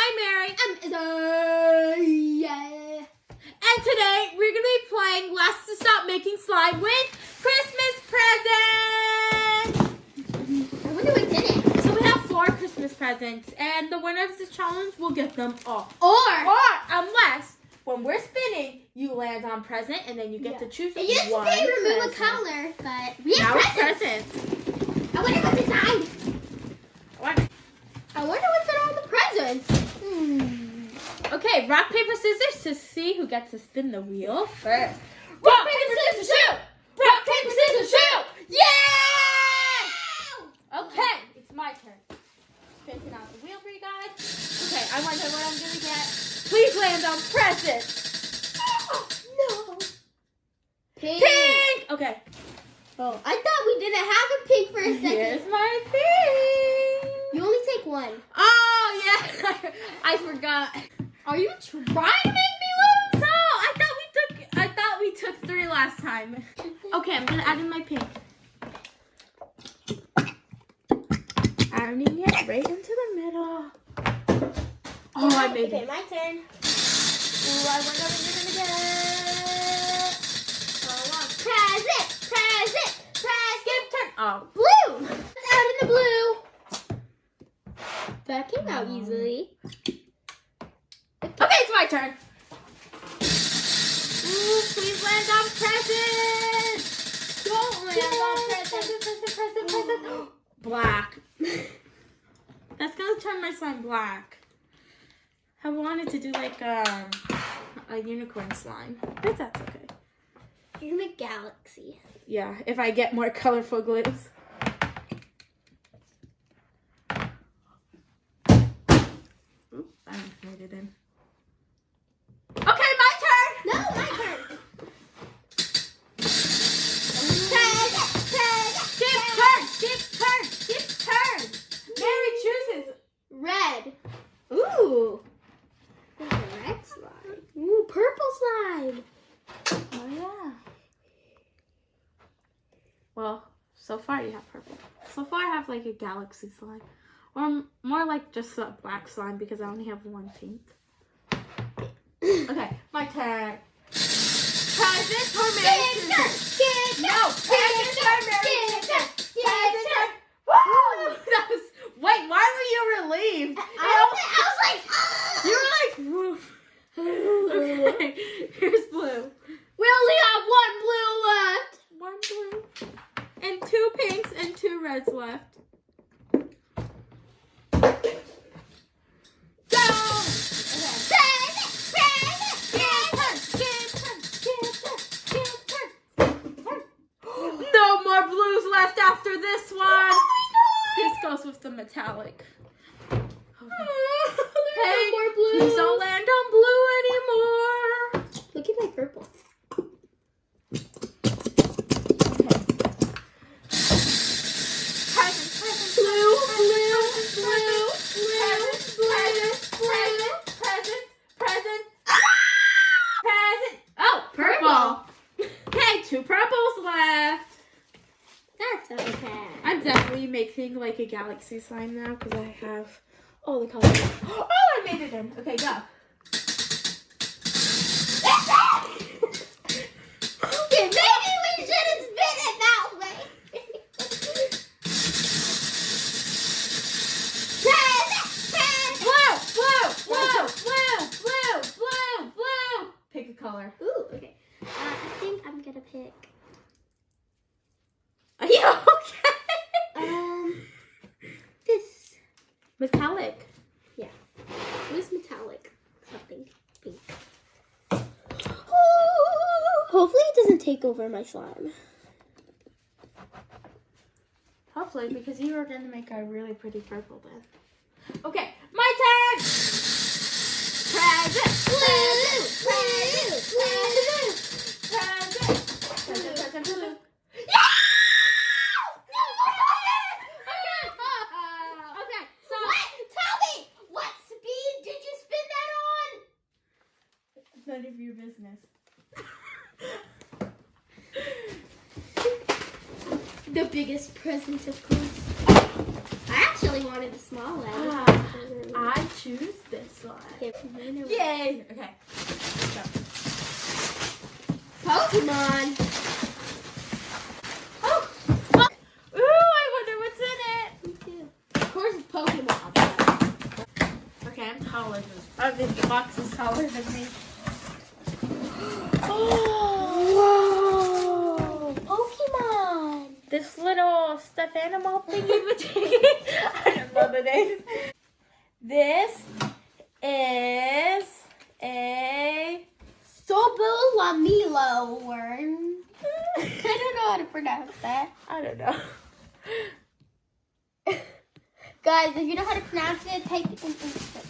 I'm Mary. I'm Isaiah. And today we're going to be playing Let's Stop Making Slime with Christmas presents. I wonder what's in it. So we have 4 Christmas presents, and the winner of the challenge will get them all. Or Unless, when we're spinning, you land on present, and then you get to choose one. It used to be remove a color, but we have presents. I wonder what's inside. I wonder what's in all the presents. Okay, rock, paper, scissors to see who gets to spin the wheel first. Rock, paper, scissors, shoot! Rock, paper, scissors, shoot! Yeah! Okay, it's my turn. Spinning out the wheel for you guys. Okay, I wonder what I'm gonna get. Please land on present. No. Pink. Pink! Okay. Oh, I thought we didn't have a pink for a second. Here's my pink. You only take one. Oh, yeah. I forgot. Are you trying to make me lose? No, I thought we took 3 last time. Okay, I'm gonna add in my pink. Adding it right into the middle. Oh, I made Okay, it. my turn. Ooh, I wonder what you're gonna get. Present. Skip turn. Oh. Blue. Let's add in the blue. That came out easily. Okay, it's my turn. Ooh, please land on present. Don't land on present. Black. That's gonna turn my slime black. I wanted to do like a unicorn slime, but that's okay. You're gonna make galaxy. Yeah, if I get more colorful glues. Oops, I made it in. Okay, my turn. No, my turn. Skip turn. Mary chooses. Red. Ooh. There's a red slime. Ooh, purple slime. Oh yeah. Well, so far you have purple. So far I have like a galaxy slime. Or more like just a black slime because I only have 1 pink. Okay, my turn. Present for Mary. No, present for Mary. Woo! That was, wait, why were you relieved? I was like, You were like, okay, here's blue. we only have 1 blue left. 1 blue. And 2 pinks and 2 reds left. Go! No more blues left after this one. Oh This goes with the metallic. There's Hey, no more blue. please don't land on blue anymore. Look at my purple. That's okay. I'm definitely making like a galaxy slime now because I have all the colors. Oh, I made it in. Okay, go. Okay, maybe we shouldn't spin it that way. Blue. Pick a color. Ooh, okay. I think I'm gonna pick. Are you okay? This. Metallic. Yeah. This metallic something pink. Hopefully it doesn't take over my slime. Hopefully, because you are going to make a really pretty purple then. Okay, my turn! Present! Blue! Okay, so... What? Tell me! What speed did you spin that on? None of your business. The biggest present, of course. I actually wanted the small one. I choose this Yay! Okay. Pokemon. Oh! Ooh, I wonder what's in it. Me too. Of course, it's Pokemon. Okay, I'm taller than this box is taller than me. Oh! Whoa! Pokemon. This little stuffed animal thingy I don't know the name. This is a Sobulamilo worm. I don't know how to pronounce that. I don't know. Guys, if you know how to pronounce it, take it.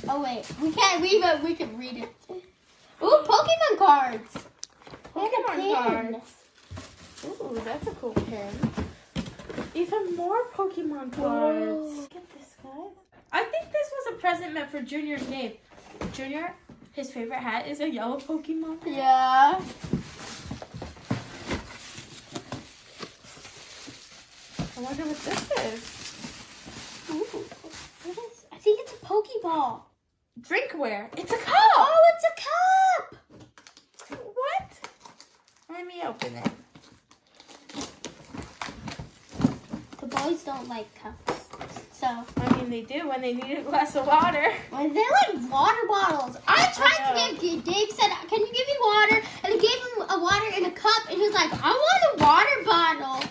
Oh wait, we can't. We can read it. Ooh, Pokemon cards. Pokemon cards. Ooh, that's a cool pin. Even more Pokemon cards. Whoa. Look at this, guys. I think this was a present meant for Junior and Gabe. Junior, his favorite hat is a yellow Pokemon. Yeah. I wonder what this is. Ooh, what is? I think it's a Pokeball. Drinkware. It's a cup. Oh, it's a cup. What? Let me open it. The boys don't like cups, so I mean, they do when they need a glass of water. when they like water bottles. I tried to give Dave said, "Can you give me water?" And I gave him a water in a cup, and he was like, "I want a water bottle."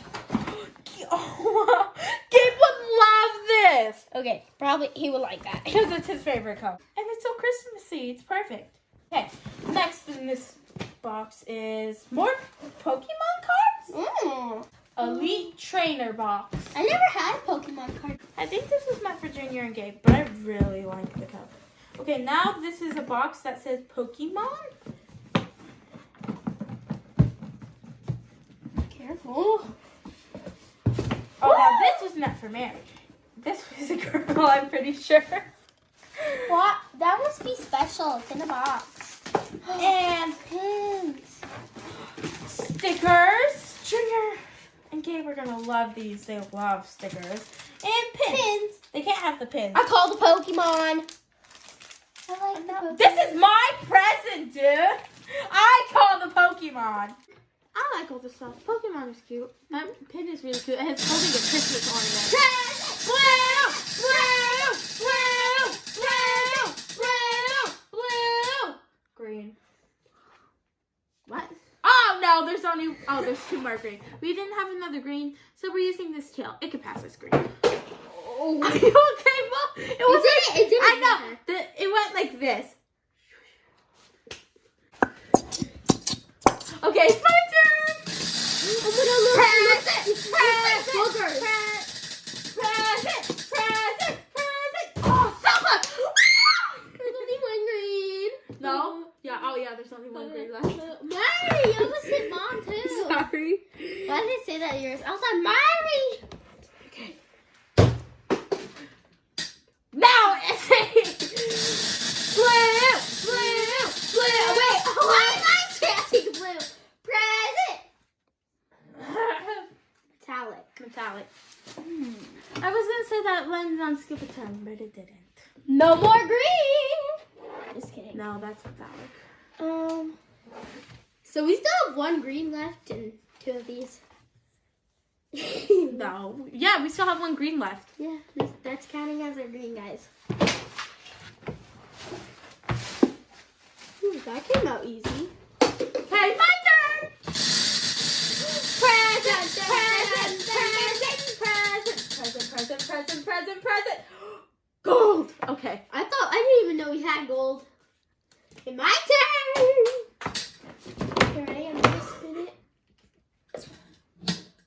Oh, Gabe would love this. Okay, probably he would like that. Because it's his favorite cup. And it's so Christmassy. It's perfect. Okay, next in this box is more Pokemon cards. Mm. Elite Trainer box. I never had a Pokemon card. I think this was meant for Junior and Gabe, but I really like the cup. Okay, now this is a box that says Pokemon. Careful. Oh, now this was meant for Mary. This was a girl, I'm pretty sure. What? That must be special. It's in a box. And Pins. stickers. Junior and Gabe are gonna love these. They love stickers. And pins. Pins. They can't have the pins. I call the Pokemon. I like the Pokemon. This is my present, dude. I call the Pokemon. I like all this stuff. Pokemon is cute. That pin is really cute. And it's holding a Christmas ornament. Blue. Green. What? Oh, no, there's only... Oh, there's two more green. We didn't have another green, so we're using this tail. It could pass as green. Oh. Are you okay, Mom? It didn't I know. matter. It went like this. Okay, it's my turn. I'm gonna lose. Present. Oh, Selma. There's only one green. No. Yeah. Oh, yeah. There's only one green left. Mary, you almost hit Mom too. Sorry. Why did I say that yours? I was like, Mary. Okay. Now it's blue. Wait, why am I chanting blue? Present. Metallic. I was gonna say that landed on Skip a Ton, but it didn't. No more green. Just kidding. No, that's metallic. So we still have one green left and two of these. No. Yeah, we still have one green left. Yeah, that's counting as our green, guys. Ooh, that came out easy. Okay, my turn. Present. Gold. Okay. I didn't even know we had gold. Okay, my turn. You ready? I'm gonna spin it.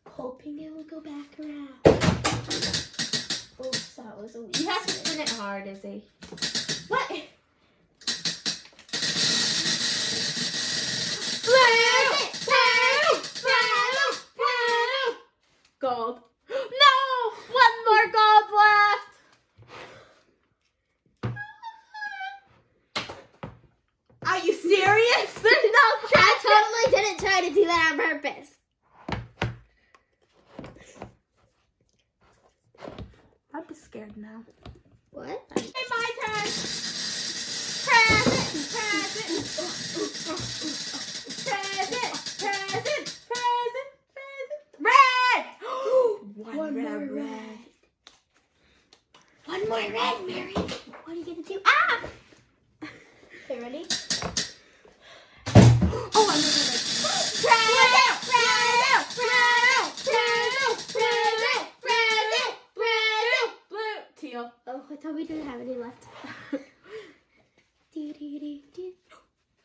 Hoping it will go back around. Oops, that was a weak You have to spin. spin it hard, Izzy. What? Gold. No! One more gold left. Are you serious? There's no chance. I totally didn't try to do that on purpose. I'm scared now. What? Hey, my turn. Red! One more red. One more red, Mary. What are you gonna do? Ah! Okay, ready? Oh, I'm gonna blue, teal. Oh, I thought we didn't have any left.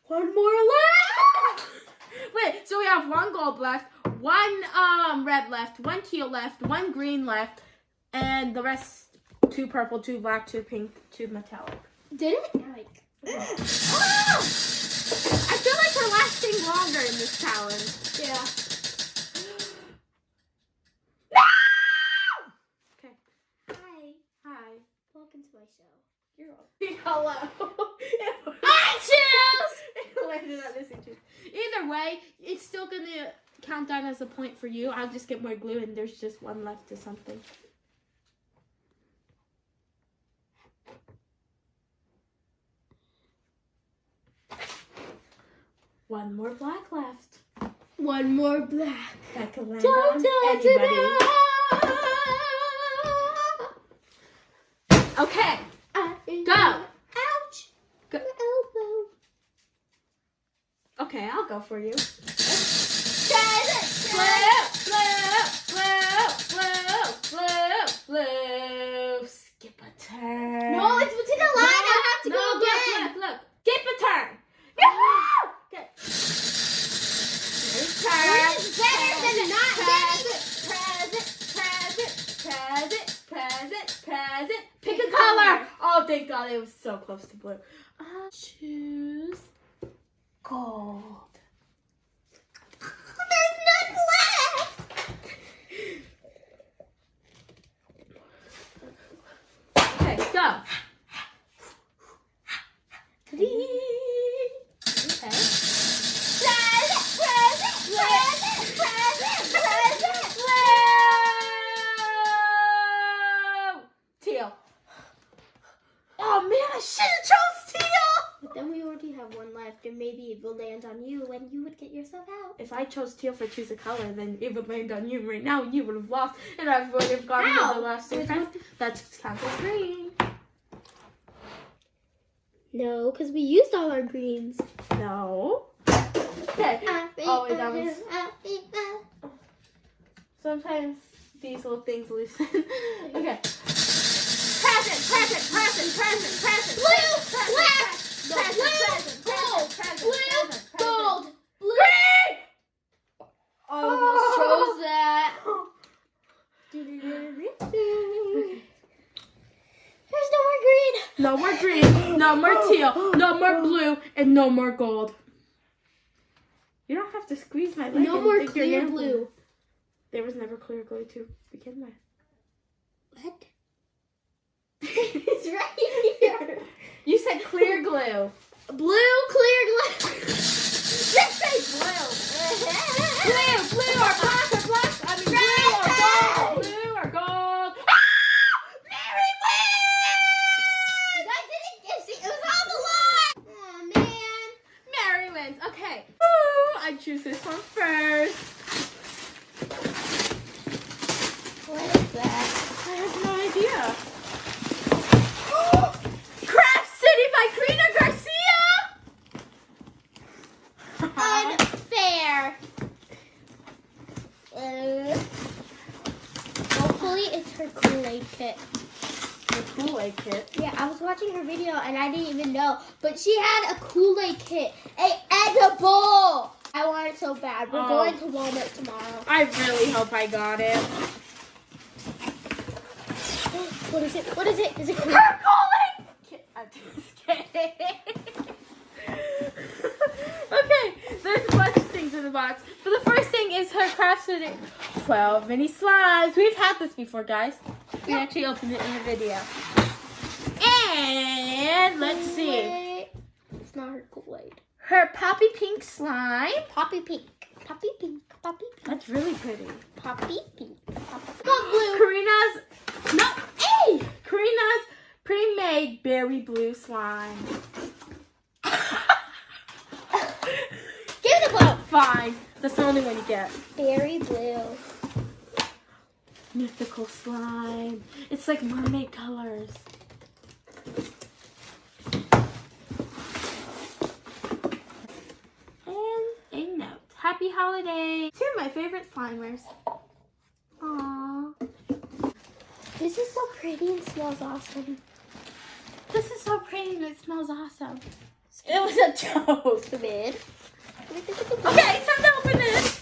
One more left. Wait, so we have one gold left, one red left, one teal left, one green left, and the rest 2 purple, 2 black, 2 pink, 2 metallic. Did it? Like. Oh! I feel like we're lasting longer in this challenge. Yeah. No! Okay. Hi. Welcome to my show. You're welcome. Hello. I choose! It landed on this inches. Either way, it's still gonna count down as a point for you. I'll just get more glue and there's just one left to something. One more black left. One more black. That could land on anybody. Okay. Go. Ouch. Go. Elbow. Okay, I'll go for you. Blue. Skip a turn. No, it's between the line. I have to go again. Look. Skip a turn. Yahoo! Good. What is better than not getting? Present. Pick a color. Oh, thank God, it was so close to blue. Choose gold. There's none left. Okay, go. Okay. Teal. Oh man, I should have chose teal. But then we already have one left, and maybe it will land on you when you would get yourself out. If I chose teal for choose a color, then it would land on you right now. You would have lost, and I would have gotten Ow! the last 2 times. That's counts as green. No, because we used all our greens. No. Okay. Oh, wait, that was. Sometimes these little things loosen. Okay. Present. Blue, black, gold, blue. Green! Almost chose that. There's no more green. No more green, no more teal, no more blue, and no more gold. You don't have to squeeze my leg. No and more stick your clear nail blue. in. There was never clear glue to begin with. What? It's right here. You said clear glue. Blue, clear glue. Just say blue. Blue or black or black. I mean blue or gold. Blue or gold. Mary wins! I didn't see. It was on the line. Oh man. Mary wins. Okay. Ooh, I choose this one first. What is that? I have no idea. Craft City by Karina Garcia! Unfair. Hopefully it's her Kool-Aid kit. The Kool-Aid kit. Yeah, I was watching her video and I didn't even know, but she had a Kool-Aid kit, an edible. I want it so bad. We're going to Walmart tomorrow. I really hope I got it. What is it? What is it? Is it Kool-Aid? Her Kool-Aid kit. I'm just kidding. Okay, there's a bunch of things in the box. But the first thing is her Craft City 12 mini slimes. We've had this before, guys. We actually opened it in the video. And let's see. Wait. It's not her Kool-Aid. Her Poppy Pink slime. Poppy pink. Poppy pink. Poppy pink. That's really pretty. Poppy pink. Got blue. Karina's, no, hey! Karina's pre-made berry blue slime. blue. Fine. That's the only one you get. Berry blue. Mythical slime. It's like mermaid colors. And a note. Happy holidays. Two of my favorite slimers. Aww. This is so pretty and smells awesome. This is so pretty and it smells awesome. It was a joke. Mid. Okay, time to open this.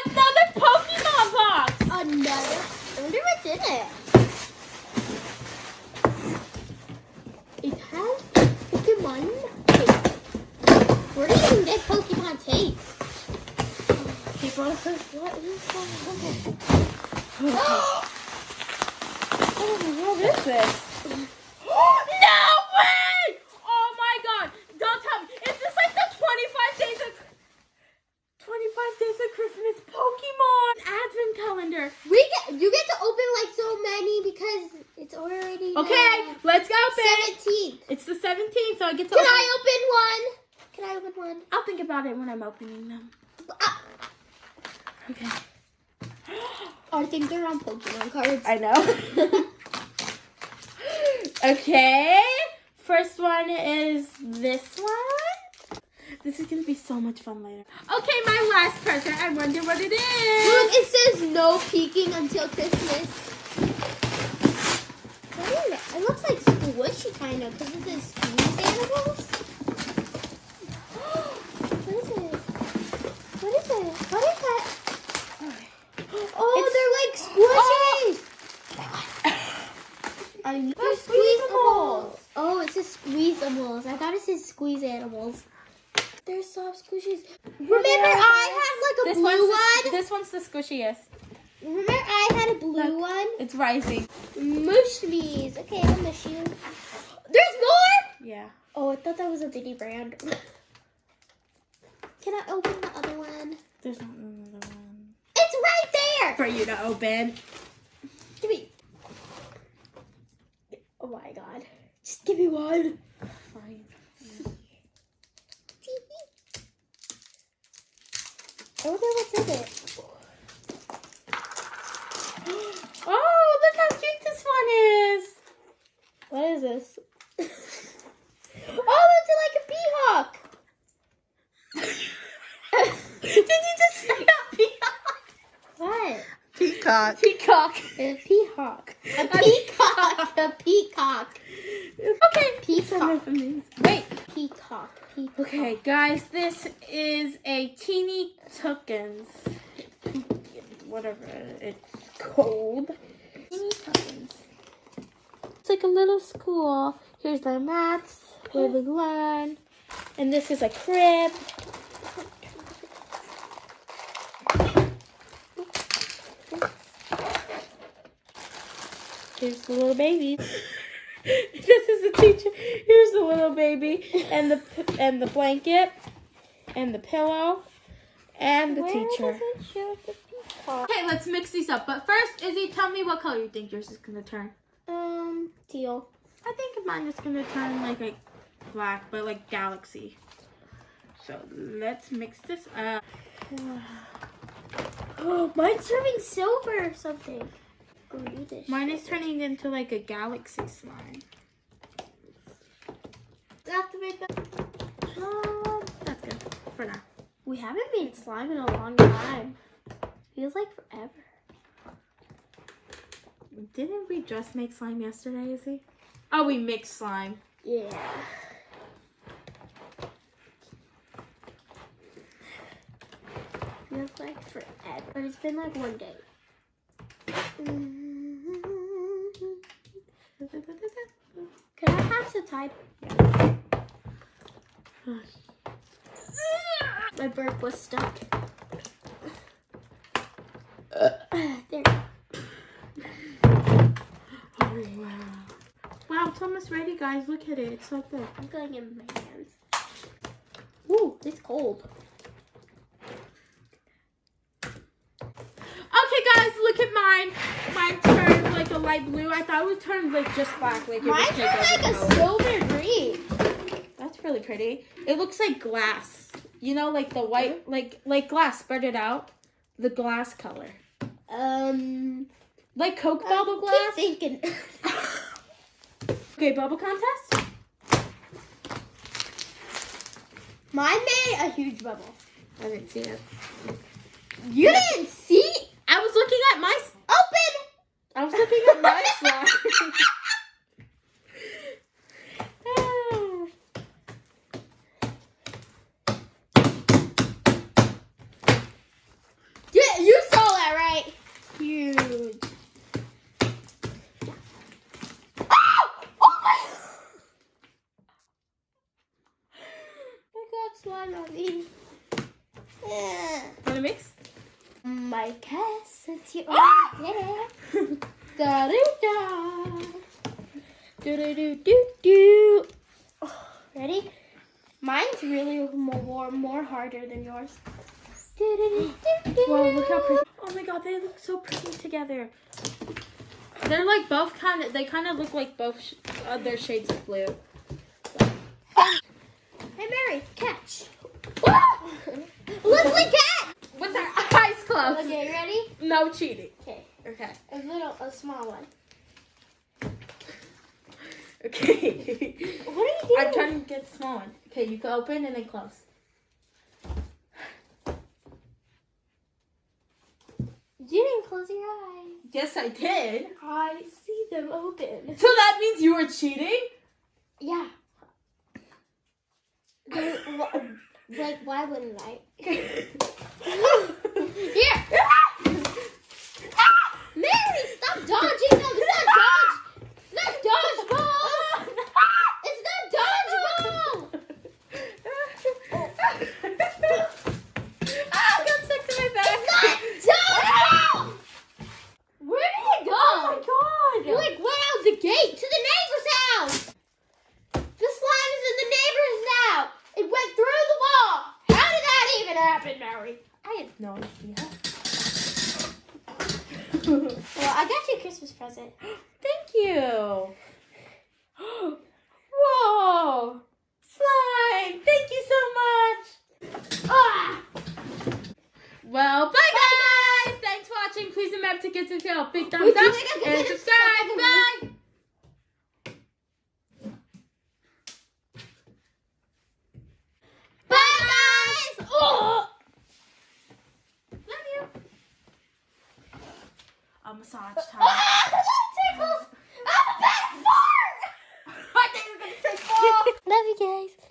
Another Pokemon box. Another. I wonder what's in it. It has Pokemon tape. Where do you even get Pokemon tape? People, What is that? what is this? No way! Oh my god! Don't tell me. Is this like the 25 days of Christmas Pokemon Advent calendar? You get to open like so many because it's already Okay, let's go open. 17th. It's the 17th, so I get to Can open. I open one? Can I open one? I'll think about it when I'm opening them. Ah, Okay. I think they're on Pokemon cards. I know. Okay. First one is this one. This is going to be so much fun later. Okay, my last present. I wonder what it is. Look, it says no peeking until Christmas. What is it? It looks like squishy kind of because it says squeeze animals. What is it? What is it? What is that? Oh, they're like squishies. They're squeezables. Oh, it says squeezables. I thought it said squeeze animals. They're soft squishies. Remember, I had like a blue one. This one's the squishiest. Remember, I had a blue one. It's rising. Mush me's. Okay, I'll mush you. There's more? Yeah. Oh, I thought that was a Diddy brand. Can I open the other one? There's not another one. It's right there. For you to open. Give me. Oh my god. Just give me one. Fine. I wonder what's in it. Oh, look how cute this one is. What is this? Oh, it's like a peacock. Did you just say that peacock? What? Peacock. Peacock. A peacock. A peacock. A peacock. Okay. Peacock. Wait. Peacock. Okay, guys, this is a Teeny Tuckins. Whatever it's called. Teeny Tuckins. It's like a little school. Here's their mats, where they learn. And this is a crib. Here's the little baby. This is the teacher. Here's the little baby and the blanket and the pillow and the teacher. Does it show the peacock? Okay, let's mix these up. But first, Izzy, tell me what color you think yours is gonna turn. Teal. I think mine is gonna turn like black, but like galaxy. So let's mix this up. Oh, mine's turning silver or something. Greenish. Mine is turning into like a galaxy slime. Activate that. That's good for now. We haven't made slime in a long time. Feels like forever. Didn't we just make slime yesterday, Izzy? Oh, we mixed slime. Yeah. Feels like forever. But it's been like one day. Can I have some time? My burp was stuck. There. Oh, wow. Wow, it's almost ready, guys. Look at it. It's like that. I'm going in my hands. Ooh, it's cold. Okay, guys, look at mine. Mine turned like a light blue. I thought it would turn like just black. Like it would Mine take turned over like a color. silver green. That's That's really pretty. It looks like glass. You know, like the white, like glass. Spread it out. The glass color. Like Coke bubble glass. Keep thinking. Okay, bubble contest. Mine made a huge bubble. I didn't see it. You didn't see? I was looking at my. Open. I was looking at my slide. Yeah, you saw that, right? Huge. I got slime on me. Wanna mix? My cast, it's your Ah! yeah. Da da da. Do do do do do. Ready? Mine's really more harder than yours. Do, do, do, do, do. Whoa, look how pretty. Oh my god, they look so pretty together. They're like both they kind of look like both other shades of blue. Hey Mary, catch. Leslie, catch. With our eyes closed. Okay, ready? No cheating. Okay, Okay. a small one. Okay. What are you doing? I'm trying to get the small one. Okay, you can open and then close. You didn't close your eyes. Yes, I did. I see them open. So that means you were cheating? Yeah. Like, why wouldn't I? Here. Mary, stop dodging them. It's not dodge. It's not dodgeball. It's not dodgeball. Ah, I got stuck to my back. It's not dodgeball. Where did it go? Oh my god. You like went out the gate to the neighbor's house. The slime is in the neighbor's now. It went through the wall. How did that even happen, Mary? I have no idea. Well, I got you a Christmas present. Thank you. Whoa. Slime. Thank you so much. Ah! Well, bye guys. Thanks for watching. Please remember to give this video a big thumbs Wait, up I gotta and get it. subscribe. Bye. Bye, guys! Oh! Love you. A massage time. Ah, that tickles! I'm a bad fart! I think you're gonna say 4. Love you guys.